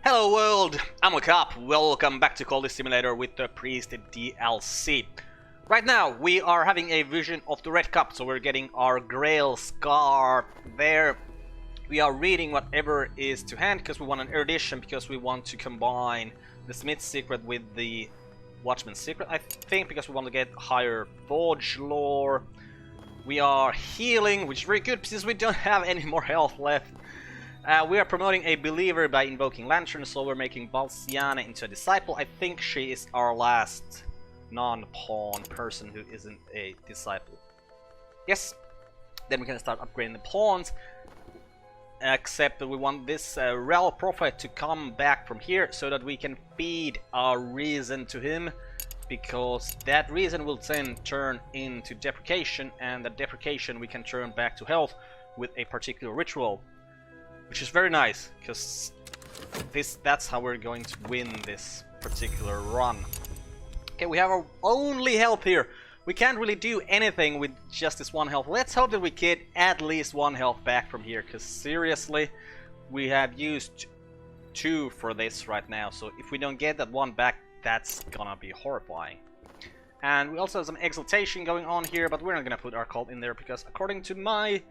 Hello world, I'm Carp. Welcome back to Cultist Simulator with the Priest DLC. Right now we are having a vision of the Red Cup, so we're getting our Grail Scar there. We are reading whatever is to hand because we want an erudition, because we want to combine the Smith's Secret with the Watchman's Secret, I think, because we want to get higher Forge lore. We are healing, which is very good since we don't have any more health left. We are promoting a believer by invoking Lantern, so we're making Valsiana into a disciple. I think she is our last non-pawn person who isn't a disciple. Yes, then we can start upgrading the pawns. Except that we want this Real Prophet to come back from here so that we can feed our reason to him, because that reason will then turn into deprecation, and the deprecation we can turn back to health with a particular ritual. Which is very nice, because that's how we're going to win this particular run. Okay, we have our only health here. We can't really do anything with just this one health. Let's hope that we get at least one health back from here, because seriously, we have used 2 for this right now. So if we don't get that one back, that's gonna be horrifying. And we also have some exaltation going on here, but we're not gonna put our cult in there, because according to my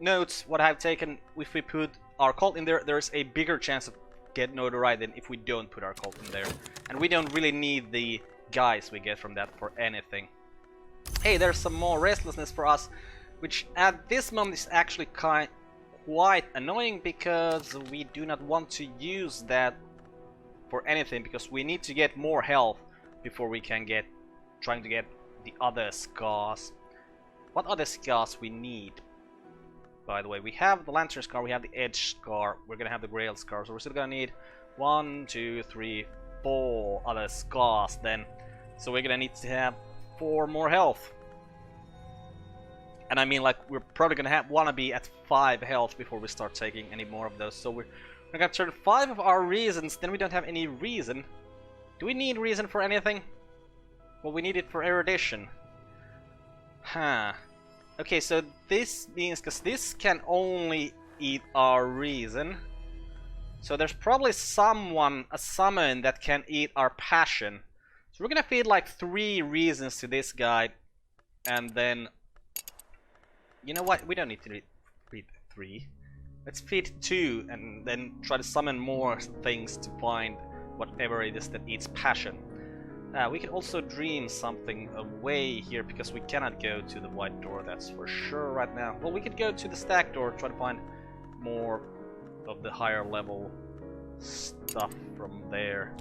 notes, what I've taken, if we put our cult in there, there's a bigger chance of get notoriety than if we don't put our cult in there. And we don't really need the guys we get from that for anything. Hey, there's some more restlessness for us, which at this moment is actually quite annoying, because we do not want to use that for anything, because we need to get more health before we can get trying to get the other scars. What other scars we need? By the way, we have the Lantern Scar, we have the Edge Scar, we're gonna have the Grail Scar, so we're still gonna need 1, 2, 3, 4 other scars then. So we're gonna need to have 4 more health. And I mean, like, we're probably gonna wanna be at 5 health before we start taking any more of those. So we're gonna turn 5 of our reasons, then we don't have any reason. Do we need reason for anything? Well, we need it for erudition. Huh. Okay, so this means, because this can only eat our reason, so there's probably a summon that can eat our passion. So we're gonna feed like 3 reasons to this guy, and then, you know what, we don't need to feed 3. Let's feed 2 and then try to summon more things to find whatever it is that eats passion. We can also dream something away here, because we cannot go to the white door, that's for sure right now. Well, we could go to the stack door, try to find more of the higher level stuff from there.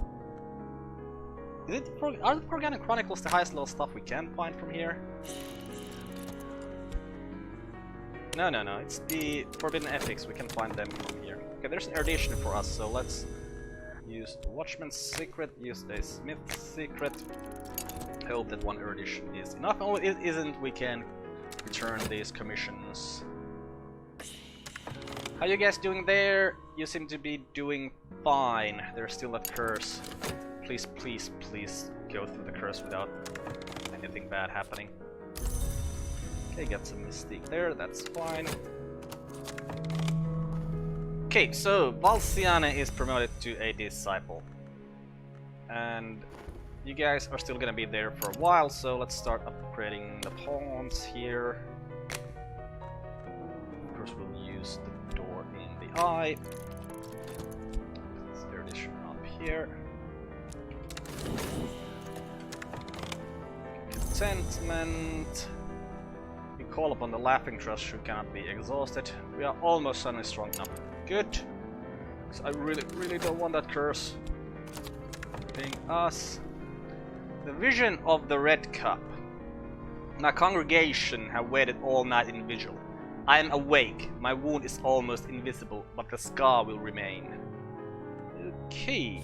Are the Organic Chronicles the highest level stuff we can find from here? No, it's the Forbidden Epics, we can find them from here. Okay, there's an erudition for us, so let's use the Watchman's Secret, use the Smith's Secret. Hope that 1 erudition is enough. Oh, it isn't, we can return these commissions. How you guys doing there? You seem to be doing fine. There's still that curse. Please, please, please go through the curse without anything bad happening. Okay, got some Mystique there, that's fine. Okay, so Valsiana is promoted to a disciple, and you guys are still gonna be there for a while, so let's start upgrading the pawns here. Of course, we'll use the door in the eye. Let's the erudition up here. Contentment. We call upon the Laughing Trust who cannot be exhausted. We are almost suddenly strong enough. Good. So I really don't want that curse being us. The vision of the Red Cup. My congregation have waited all night in vigil. I am awake. My wound is almost invisible, but the scar will remain. Okay.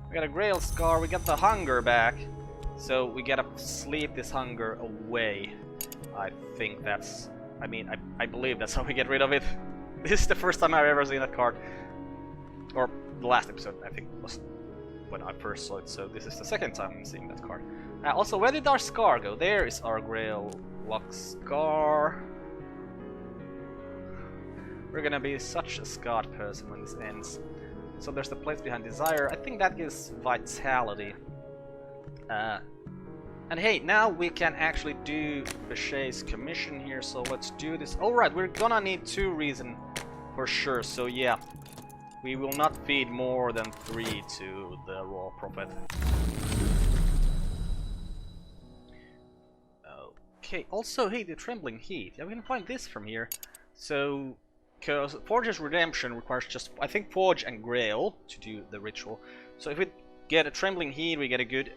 We got a Grail Scar. We got the hunger back. So we gotta sleep this hunger away. I think that's... I believe that's how we get rid of it. This is the first time I've ever seen that card. Or the last episode, I think, was when I first saw it, so this is the second time I'm seeing that card. Also, where did our scar go? There is our Grail Lock Scar. We're gonna be such a scarred person when this ends. So there's the place behind desire. I think that gives vitality. And hey, now we can actually do Bechet's commission here, so let's do this. Alright, we're gonna need 2 reason for sure, so yeah. We will not feed more than 3 to the raw prophet. Okay, also, hey, the trembling heat. Yeah, we can find this from here. So, because Forge's Redemption requires just, I think, Forge and Grail to do the ritual. So if we get a trembling heat, we get a good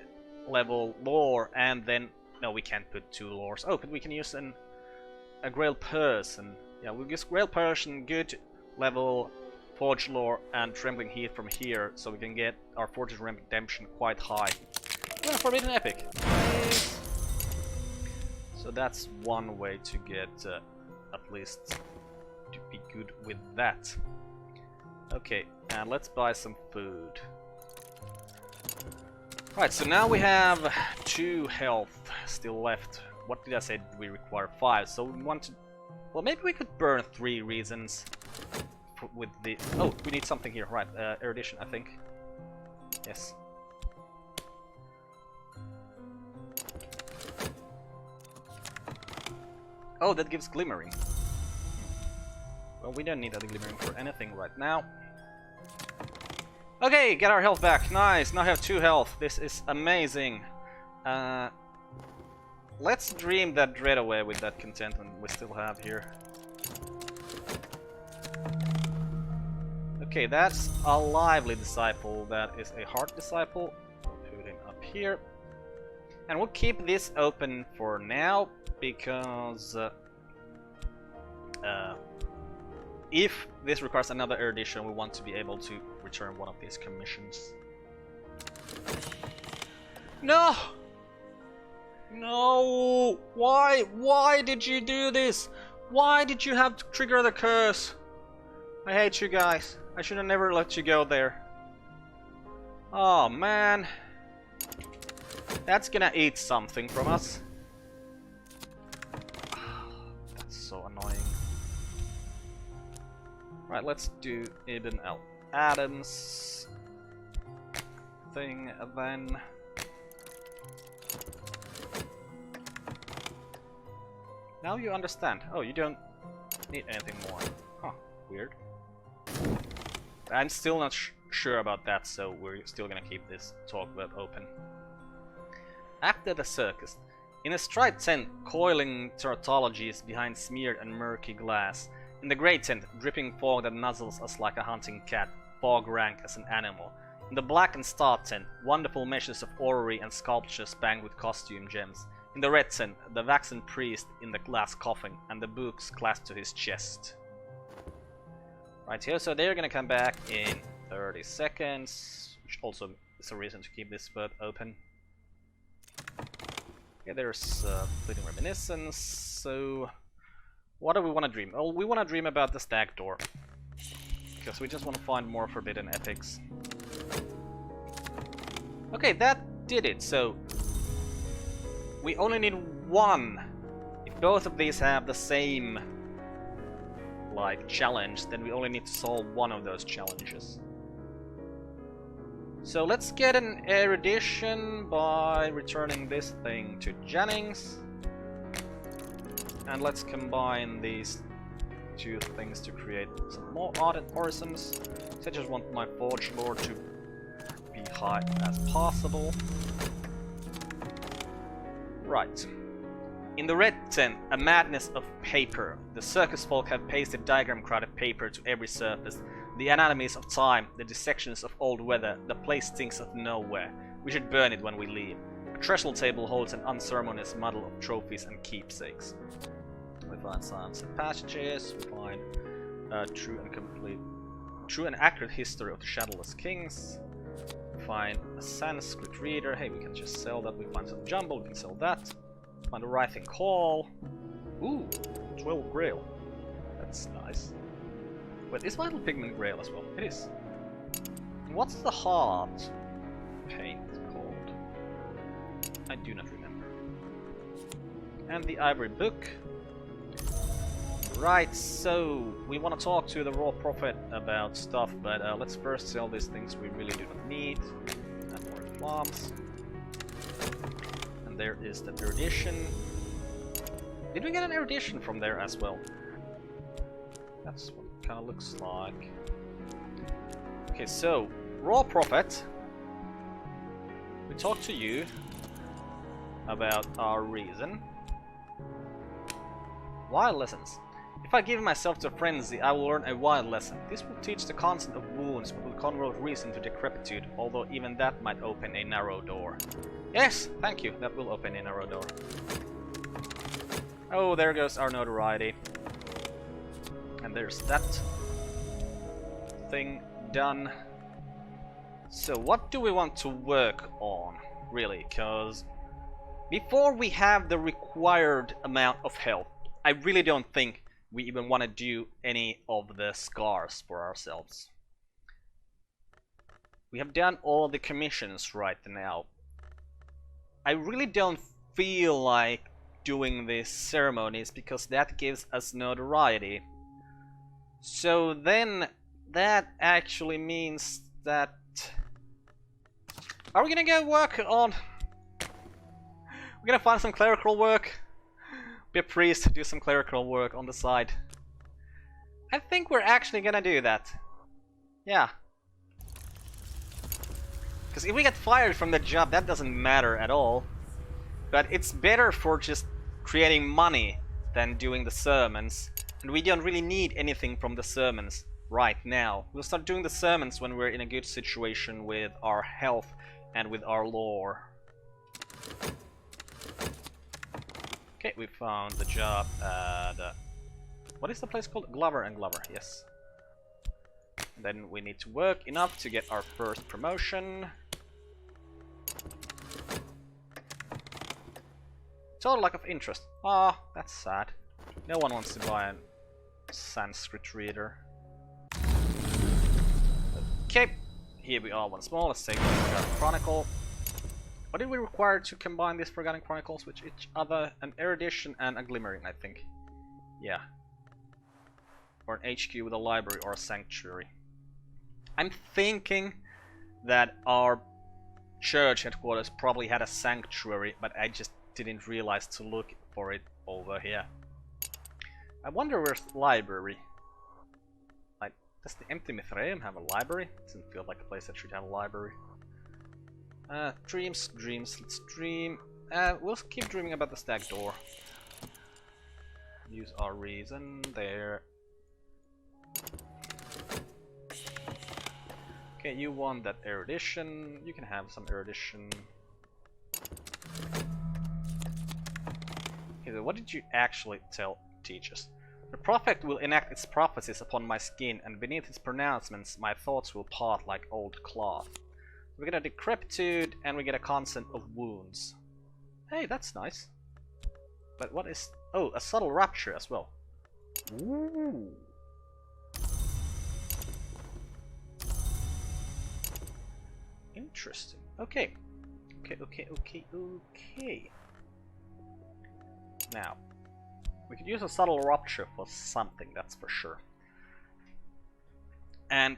level lore, and then no, we can't put 2 lores. Oh, but we can use a Grail person. Yeah, we'll use Grail person, good level Forge lore, and trembling heat from here, so we can get our Forge's Redemption quite high. We're gonna Forbidden Epic. So that's one way to get at least to be good with that. Okay, and let's buy some food. Right, so now we have 2 health still left. What did I say? We require 5, so we want to... Well, maybe we could burn 3 reasons with the... Oh, we need something here, right, erudition, I think. Yes. Oh, that gives glimmering. Well, we don't need that glimmering for anything right now. Okay, get our health back. Nice, now I have 2 health. This is amazing. Let's dream that dread away with that contentment we still have here. Okay, that's a lively disciple. That is a heart disciple. Put him up here. And we'll keep this open for now, because if this requires another erudition, we want to be able to return one of these commissions. No! No! Why? Why did you do this? Why did you have to trigger the curse? I hate you guys. I should have never let you go there. Oh man. That's gonna eat something from us. That's so annoying. Right, let's do Ibn Adam's thing then. Now you understand. Oh, you don't need anything more. Huh, weird. I'm still not sure about that, so we're still gonna keep this talk web open. After the circus, in a striped tent, coiling tautologies behind smeared and murky glass. In the grey tent, dripping fog that nuzzles us like a hunting cat, fog rank as an animal. In the black and star tent, wonderful meshes of orrery and sculpture spanged with costume gems. In the red tent, the waxen priest in the glass coffin, and the books clasped to his chest. Right here, so they're gonna come back in 30 seconds, which also is a reason to keep this web open. Okay, there's fleeting reminiscence, so... What do we want to dream? Oh, we want to dream about the stag door. Because we just want to find more forbidden epics. Okay, that did it, so... We only need 1. If both of these have the same... like, challenge, then we only need to solve 1 of those challenges. So let's get an erudition by returning this thing to Jennings. And let's combine these 2 things to create some more ardent orisons. So I just want my Forge Lore to be high as possible. Right. In the red tent, a madness of paper. The circus folk have pasted diagram-crowded paper to every surface. The anatomies of time, the dissections of old weather, the place stinks of nowhere. We should burn it when we leave. A trestle table holds an unceremonious muddle of trophies and keepsakes. We find some passages, we find true and accurate history of the Shadowless Kings. We find a Sanskrit reader, hey, we can just sell that. We find some jumble, we can sell that. Find a writhing call. Ooh, 12 grail. That's nice. But is Vital Pigment grail as well? It is. And what's the heart paint called? I do not remember. And the ivory book. Right, so we want to talk to the Raw Prophet about stuff, but let's first sell these things we really do not need. And more bombs. And there is the erudition. Did we get an erudition from there as well? That's what it kind of looks like. Okay, so Raw Prophet, we talked to you about our reason. Wild lessons. If I give myself to frenzy, I will learn a wild lesson. This will teach the concept of wounds, but will convert reason to decrepitude, although even that might open a narrow door. Yes, thank you, that will open a narrow door. Oh, there goes our notoriety. And there's that thing done. So what do we want to work on, really? Because before we have the required amount of health, I really don't think we even want to do any of the scars for ourselves. We have done all the commissions right now. I really don't feel like doing these ceremonies because that gives us notoriety. So then that actually means that... Are we gonna go work on... We're gonna find some clerical work? Be a priest, do some clerical work on the side. I think we're actually gonna do that. Yeah. Because if we get fired from the job, that doesn't matter at all. But it's better for just creating money than doing the sermons. And we don't really need anything from the sermons right now. We'll start doing the sermons when we're in a good situation with our health and with our lore. Okay, we found the job at... what is the place called? Glover and Glover, yes. And then we need to work enough to get our first promotion. Total lack of interest. Ah, that's sad. No one wants to buy a Sanskrit reader. Okay, here we are once more. Let's take the Forgotten Chronicle. What did we require to combine these Forgotten Chronicles with each other? An erudition and a glimmering, I think. Yeah. Or an HQ with a library or a sanctuary. I'm thinking that our church headquarters probably had a sanctuary, but I just didn't realize to look for it over here. I wonder where's the library. Like, does the Empty Mithraeum have a library? Doesn't feel like a place that should have a library. Dreams, let's dream. We'll keep dreaming about the stag door. Use our reason there. Okay, you want that erudition. You can have some erudition. Okay, so what did you actually teach us? The prophet will enact its prophecies upon my skin, and beneath his pronouncements my thoughts will part like old cloth. We get a decrepitude and we get a concept of wounds. Hey, that's nice. But what is... Oh, a subtle rupture as well. Ooh. Interesting. Okay. Okay. Now, we could use a subtle rupture for something, that's for sure. And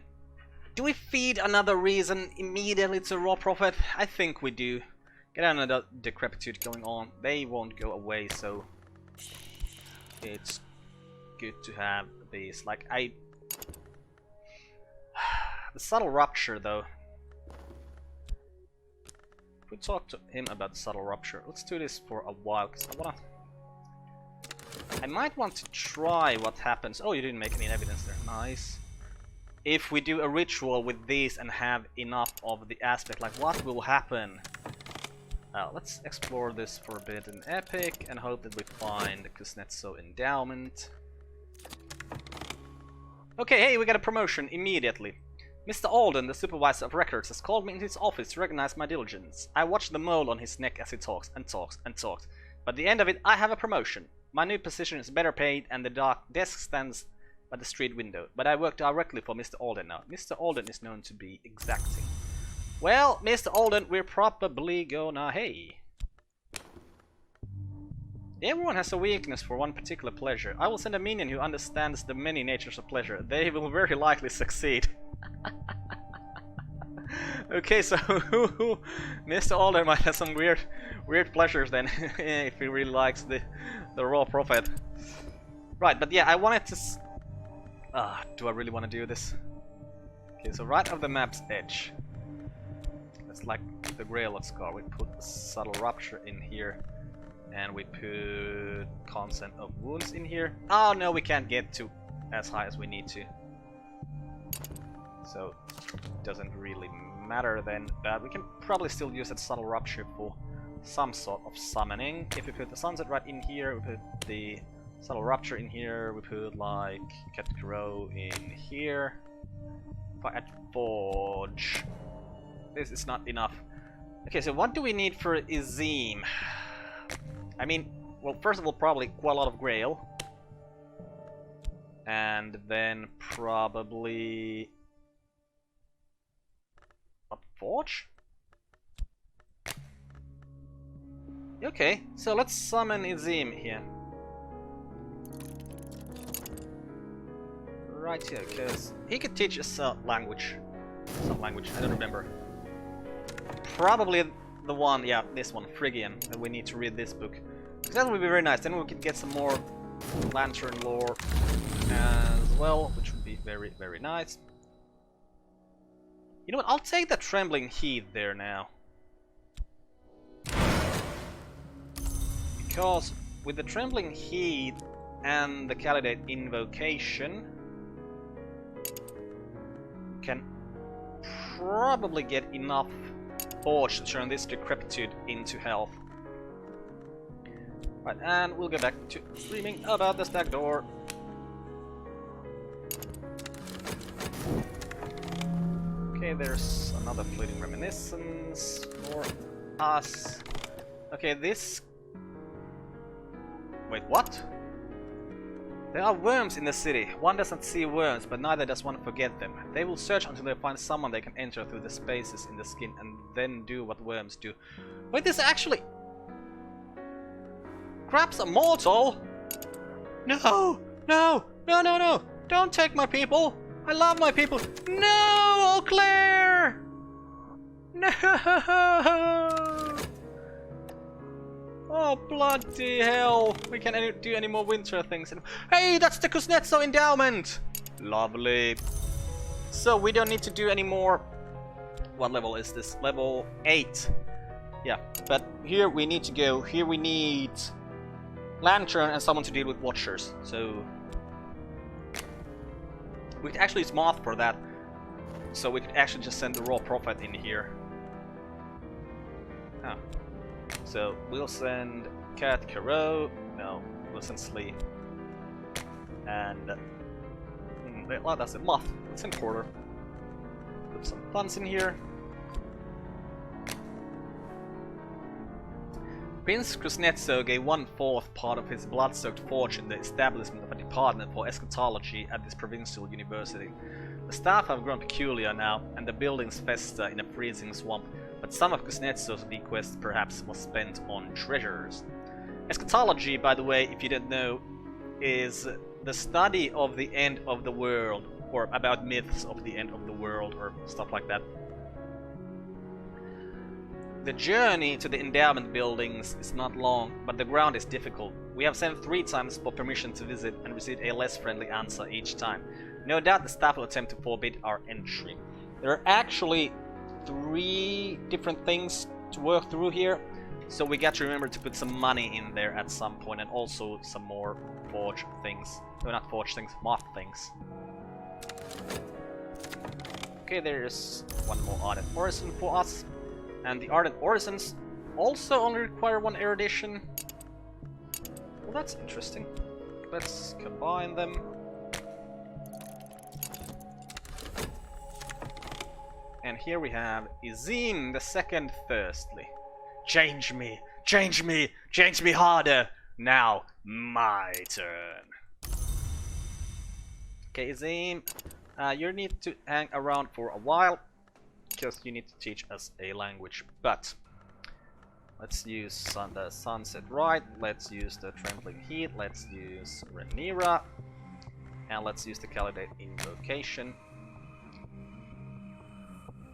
do we feed another reason immediately to Raw Prophet? I think we do. Get another decrepitude going on. They won't go away, so it's good to have these. Like, the subtle rupture, though. If we talk to him about the subtle rupture, let's do this for a while, because I might want to try what happens. Oh, you didn't make any evidence there. Nice. If we do a ritual with these and have enough of the aspect, like what will happen? Let's explore this for a bit in Epic and hope that we find the Kuznetsov endowment. Okay, hey, we got a promotion immediately. Mr. Alden, the supervisor of records, has called me into his office to recognize my diligence. I watch the mole on his neck as he talks and talks and talks. But at the end of it, I have a promotion. My new position is better paid and the dark desk stands by the street window, but I work directly for Mr. Alden now. Mr. Alden is known to be exacting. Well, Mr. Alden, we're probably gonna... Hey! Everyone has a weakness for one particular pleasure. I will send a minion who understands the many natures of pleasure. They will very likely succeed. Okay, so Mr. Alder might have some weird pleasures then, if he really likes the raw prophet. Right, but yeah, I wanted to... do I really want to do this? Okay, so right off the map's edge. That's like the Grail of Scar. We put the subtle rupture in here. And we put consent of wounds in here. Oh no, we can't get to as high as we need to. So, it doesn't really matter then. But we can probably still use that subtle rupture for some sort of summoning. If we put the sunset right in here, we put the subtle rupture in here, we put like Cat Crow in here. If I add Forge, this is not enough. Okay, so what do we need for Izim? I mean, well, first of all, probably quite a lot of Grail. And then probably... a Forge? Okay, so let's summon Izim here. Right here, because he could teach us language. Some language, I don't remember. Probably the one, yeah, this one, Phrygian, that we need to read this book. That would be very nice, then we could get some more Lantern lore as well, which would be very, very nice. You know what, I'll take the Trembling Heat there now. Because with the Trembling Heat and the Candidate Invocation, we can probably get enough Forge to turn this Decrepitude into health. Right, and we'll get back to streaming about the stack door. Okay, there's another Fleeting Reminiscence for us. Okay, this... Wait, what? There are worms in the city. One doesn't see worms, but neither does one forget them. They will search until they find someone they can enter through the spaces in the skin and then do what worms do. Wait, this actually... Crap's immortal? No! No! No, no, no! Don't take my people! I love my people! No! Eau Claire! No! Oh, bloody hell! We can't do any more winter things. Hey, that's the Kuznetsov endowment! Lovely. So we don't need to do any more... What level is this? Level 8. Yeah, but here we need to go. Here we need... Lantern and someone to deal with Watchers. So... we could actually use Moth for that. So we could actually just send the Raw Prophet in here. Oh. So we'll send Cat Karo. No, we'll send Slee. And well, that's it. Moth. Let's send Porter. Put some funds in here. Prince Kuznetsov gave 1/4 part of his blood-soaked fortune the establishment of a department for eschatology at this provincial university. The staff have grown peculiar now, and the buildings fester in a freezing swamp, but some of Kuznetsov's bequest perhaps was spent on treasures. Eschatology, by the way, if you didn't know, is the study of the end of the world, or about myths of the end of the world, or stuff like that. The journey to the endowment buildings is not long, but the ground is difficult. We have sent 3 times for permission to visit and received a less friendly answer each time. No doubt the staff will attempt to forbid our entry. There are actually 3 different things to work through here, so we got to remember to put some money in there at some point, and also some more forge things. No, not forge things, moth things. Okay, there's one more ardent orison for us. And the ardent orisons also only require 1 erudition. Well, that's interesting. Let's combine them. And here we have Izim the Second Thirstly. Change me! Change me! Change me harder! Now, my turn. Okay, Izim, you need to hang around for a while, because you need to teach us a language. But Let's use the sunset right. Let's use the trembling heat. Let's use Rhaenyra. And let's use the candidate invocation.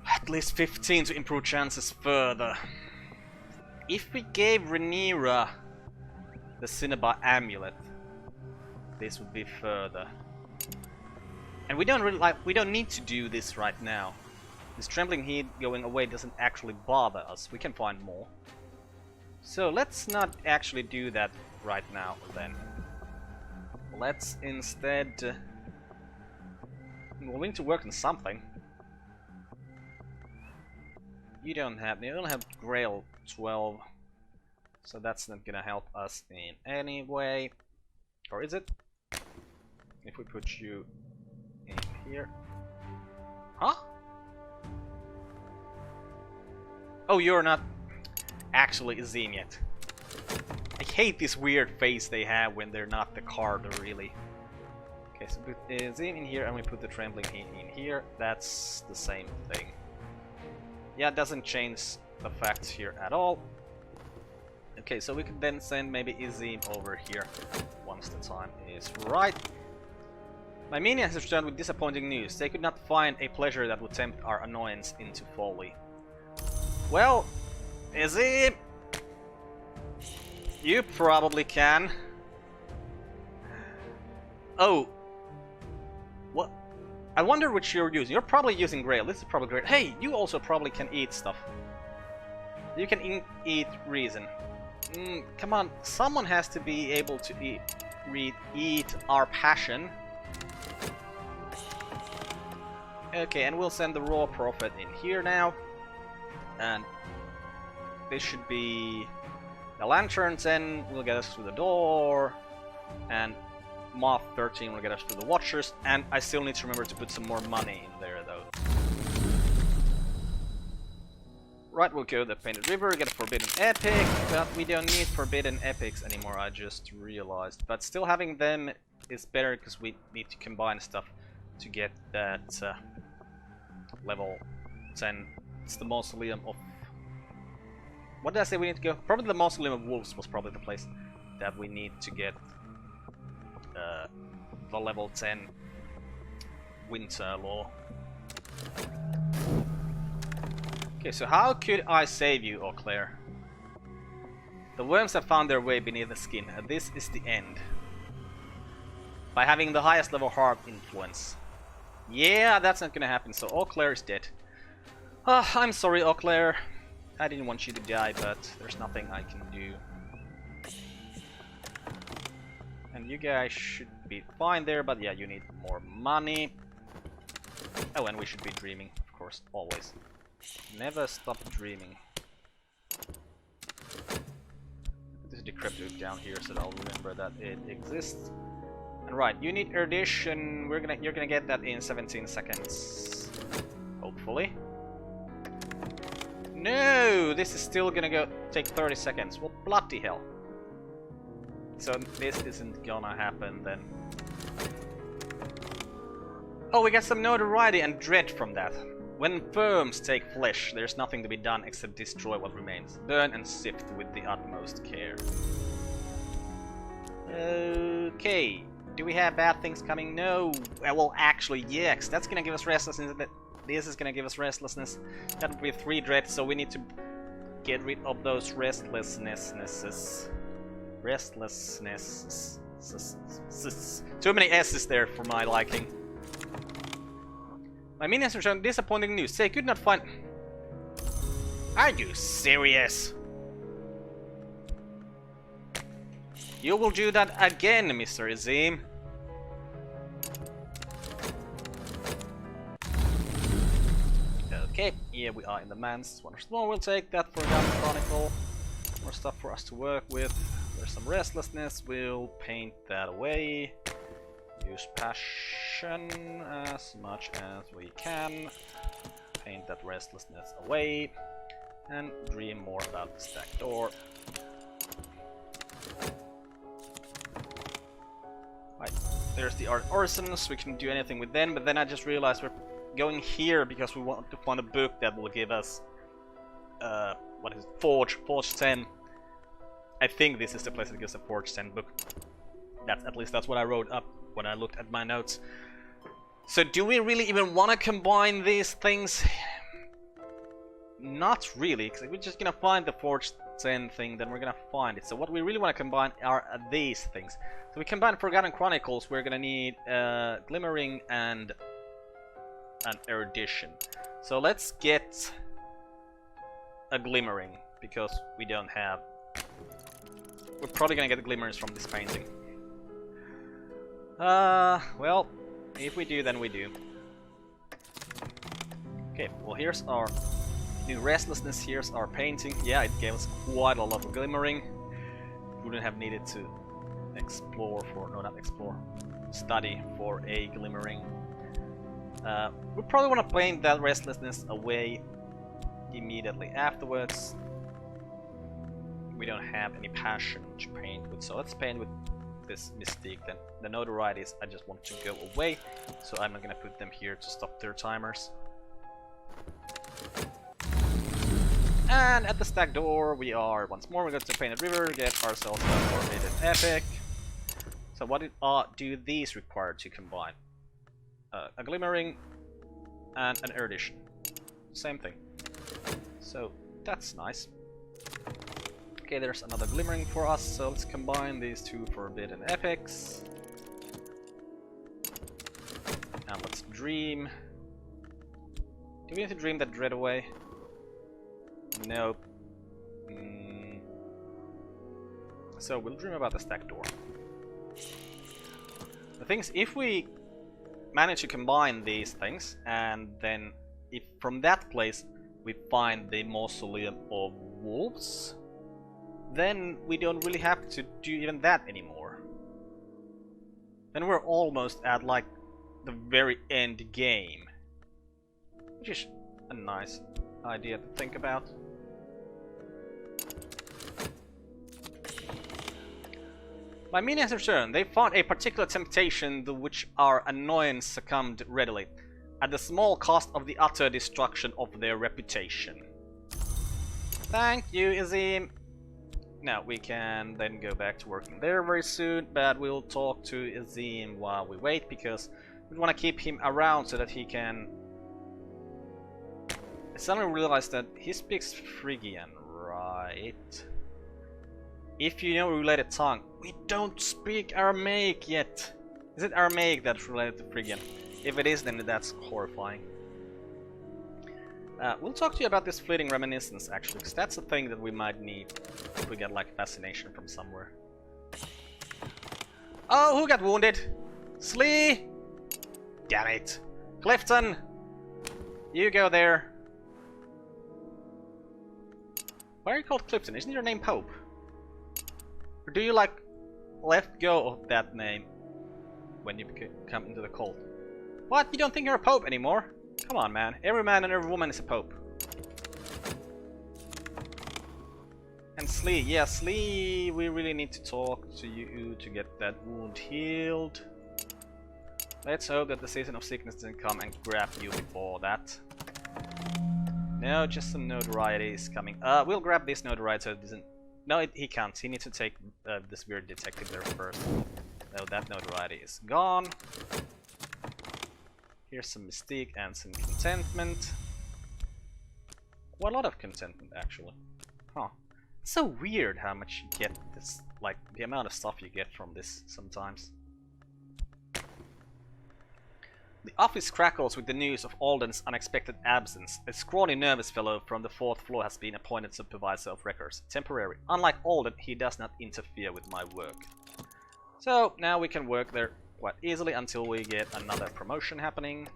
At least 15 to improve chances further. If we gave Rhaenyra the Cinnabar amulet, this would be further. And we don't need to do this right now. This trembling heat going away doesn't actually bother us. We can find more. So let's not actually do that right now then. Let's instead we need to work on something. You don't have Grail 12, so that's not gonna help us in any way. Or is it? If we put you in here. Huh? Oh, you're not actually Azim yet. I hate this weird face they have when they're not the card, really. Okay, so put Azim in here and we put the trembling in here. That's the same thing. Yeah, it doesn't change the facts here at all. Okay, so we could then send maybe Azim over here once the time is right. My minions have returned with disappointing news. They could not find a pleasure that would tempt our annoyance into folly. Well, Azim, you probably can. Oh, what? I wonder which you're using. You're probably using Grail. This is probably great. Hey, you also probably can eat stuff. You can eat reason. Come on, someone has to be able to eat our passion. Okay, and we'll send the raw prophet in here now. And this should be the lanterns, then will get us through the door. And Moth 13 will get us through the Watchers. And I still need to remember to put some more money in there, though. Right, we'll go to the Painted River, get a Forbidden Epic, but we don't need Forbidden Epics anymore, I just realized. But still having them is better, because we need to combine stuff to get that level 10. It's the Mausoleum of... What did I say we need to go? Probably the Mausoleum of Wolves was probably the place that we need to get the level 10 Winter Law. Okay, so how could I save you, Eau Claire? The worms have found their way beneath the skin, and this is the end. By having the highest level Harp influence. Yeah, that's not gonna happen, so Eau Claire is dead. I'm sorry, Eau Claire. I didn't want you to die, but there's nothing I can do. And you guys should be fine there, but yeah, you need more money. Oh, and we should be dreaming, of course, always. Never stop dreaming. This is the crypto down here, so I'll remember that it exists. And right, you need erudition. You're gonna get that in 17 seconds, hopefully. No, this is still gonna take 30 seconds. What bloody hell? So this isn't gonna happen then. Oh, we got some notoriety and dread from that. When firms take flesh, there's nothing to be done except destroy what remains. Burn and sift with the utmost care. Okay. Do we have bad things coming? No. Well, actually, yes. That's gonna give us restlessness. This is gonna give us restlessness. That would be 3 dread, so we need to get rid of those restlessnesses. Restlessness. Too many S's there for my liking. My minions have shown disappointing news. They could not find... Are you serious? You will do that again, Mr. Azim. Okay, here we are in the man's. Once more, we'll take that for another chronicle. More stuff for us to work with. There's some restlessness. We'll paint that away. Use passion as much as we can. Paint that restlessness away. And dream more about the stacked door. Right, there's the Orisons. We can do anything with them, but then I just realized we're going here because we want to find a book that will give us what is it? Forge 10. I think this is the place that gives a Forge 10 book. At least that's what I wrote up when I looked at my notes. So do we really even want to combine these things? Not really, because if we're just gonna find the Forge 10 thing, then we're gonna find it. So what we really want to combine are these things. So we combine Forgotten Chronicles, we're gonna need Glimmering and an Erudition. So let's get a Glimmering, because we don't have... We're probably gonna get the Glimmerings from this painting. Well, if we do, then we do. Okay, well here's our new Restlessness, here's our painting. Yeah, it gave us quite a lot of Glimmering. Wouldn't have needed to explore for... no, not explore. Study for a Glimmering. We probably want to paint that Restlessness away immediately afterwards. We don't have any passion to paint with, so let's paint with this Mystique then. The notorieties I just want to go away, so I'm not gonna put them here to stop their timers. And at the stack door we are once more, we're going to Painted River, get ourselves a Forbidden Epic. So what do these require to combine? A Glimmering and an Erudition. Same thing. So that's nice. Okay, there's another Glimmering for us, so let's combine these two Forbidden Epics. And let's dream. Do we need to dream that dread away? Nope. So we'll dream about the stack door. The thing is, if we manage to combine these things, and then if from that place we find the Mausoleum of Wolves, then we don't really have to do even that anymore. Then we're almost at like the very end game, which is a nice idea to think about. My minions returned. They found a particular temptation to which our annoyance succumbed readily, at the small cost of the utter destruction of their reputation. Thank you, Azim. Now we can then go back to working there very soon, but we'll talk to Azim while we wait, because we want to keep him around so that he can... I suddenly realized that he speaks Phrygian, right? If you know a related tongue, we don't speak Aramaic yet. Is it Aramaic that's related to Phrygian? If it is, then that's horrifying. We'll talk to you about this fleeting reminiscence, actually, because that's a thing that we might need if we get like fascination from somewhere. Oh, who got wounded? Slee! Damn it! Clifton! You go there. Why are you called Clifton? Isn't your name Pope? Or do you like let go of that name when you come into the cult? What? You don't think you're a pope anymore? Come on, man. Every man and every woman is a pope. And Slee. Yeah, Slee, we really need to talk to you to get that wound healed. Let's hope that the season of sickness doesn't come and grab you before that. No, just some notoriety is coming. We'll grab this notoriety so it doesn't... No, he can't. He needs to take this weird detective there first. So that notoriety is gone. Here's some Mystique and some Contentment. Quite a lot of Contentment, actually. Huh. It's so weird how much you get this, like, the amount of stuff you get from this sometimes. The office crackles with the news of Alden's unexpected absence. A scrawny, nervous fellow from the 4th floor has been appointed supervisor of records. Temporary. Unlike Alden, he does not interfere with my work. So, now we can work there quite easily until we get another promotion happening.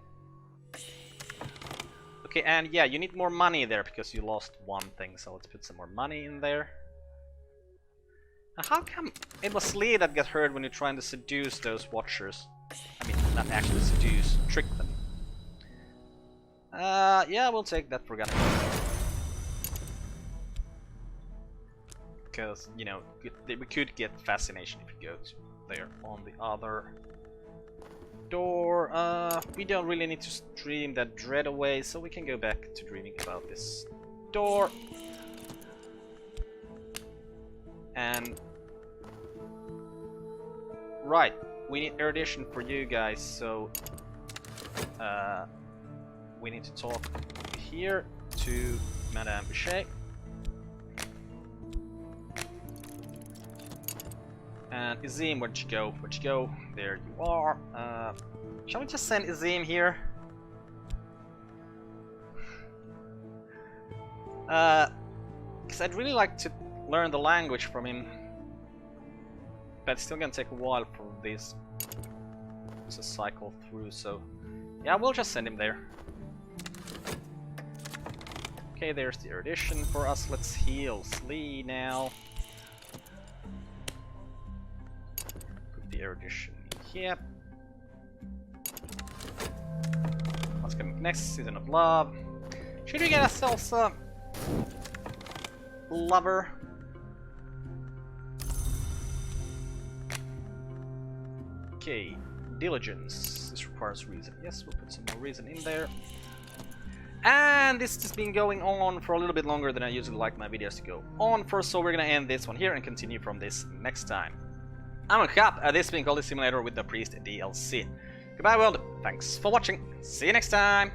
Okay, and yeah, you need more money there because you lost one thing, so let's put some more money in there. Now, how come it was Lee that got hurt when you're trying to seduce those watchers? I mean, not actually seduce, trick them. Yeah, we'll take that for granted. Because, you know, we could get fascination if we go to there on the other door. We don't really need to dream that dread away, so we can go back to dreaming about this door. And right, we need erudition for you guys, so we need to talk here to Madame Boucher. And Izim, where'd you go? Where'd you go? There you are. Shall we just send Izim here? Because I'd really like to learn the language from him. But it's still gonna take a while for this to cycle through, so yeah, we'll just send him there. Okay, there's the erudition for us. Let's heal Slee now. Put the erudition here. What's coming next? Season of Love. Should we get ourselves a lover? Okay, diligence. This requires reason. Yes, we'll put some more reason in there. And this has been going on for a little bit longer than I usually like my videos to go on for, so we're gonna end this one here and continue from this next time. I'm Carp, this has been Cultist Simulator with the Priest DLC. Goodbye world, thanks for watching, see you next time!